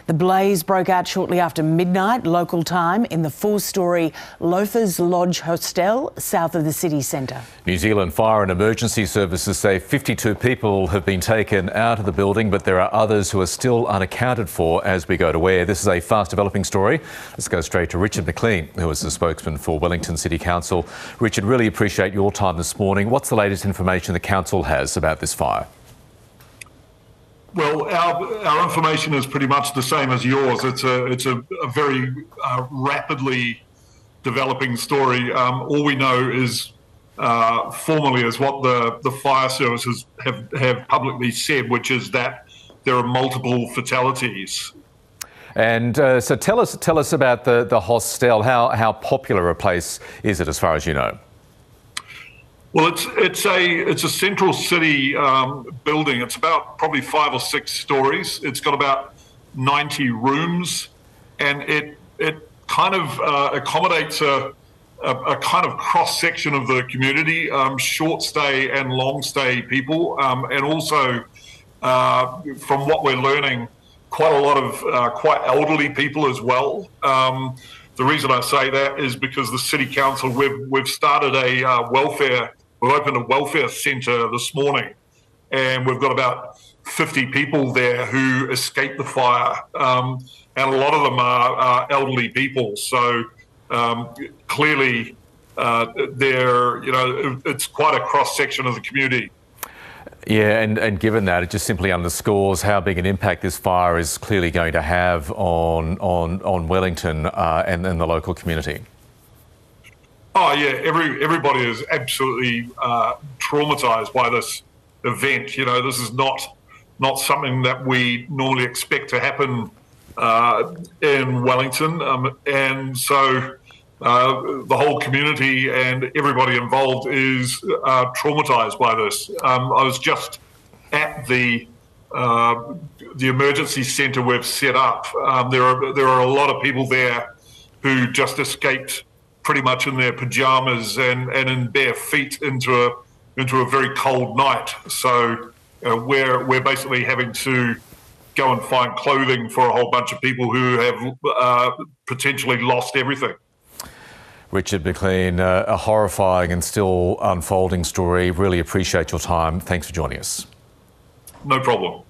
The blaze broke out shortly after midnight local time in the four-storey Loafers Lodge hostel south of the city centre. New Zealand Fire and Emergency Services say 52 people have been taken out of the building, but there are others who are still unaccounted for as we go to air. This is a fast-developing story. Let's go straight to Richard McLean, who is the spokesman for Wellington City Council. Richard, really appreciate your time this morning. What's the latest information the council has about this fire? Well, our information is pretty much the same as yours. It's a very rapidly developing story. All we know is formally is what the fire services have publicly said, which is that there are multiple fatalities. And so tell us about the hostel. How popular a place is it, as far as you know? Well, it's a central city building. It's about probably 5 or 6 stories. It's got about 90 rooms, and it kind of accommodates a kind of cross section of the community, short stay and long stay people, and also from what we're learning, quite a lot of quite elderly people as well. The reason I say that is because the City Council, we've started we've opened a welfare centre this morning, and we've got about 50 people there who escaped the fire, and a lot of them are elderly people. So clearly, it's quite a cross section of the community. Yeah, and given that, it just simply underscores how big an impact this fire is clearly going to have on Wellington and the local community. Oh yeah, everybody is absolutely traumatised by this event. You know, this is not something that we normally expect to happen in Wellington, and so the whole community and everybody involved is traumatised by this. I was just at the emergency centre we've set up. There are a lot of people there who just escaped pretty much in their pajamas and in bare feet into a very cold night. So we're basically having to go and find clothing for a whole bunch of people who have potentially lost everything. Richard McLean, a horrifying and still unfolding story. Really appreciate your time. Thanks for joining us. No problem.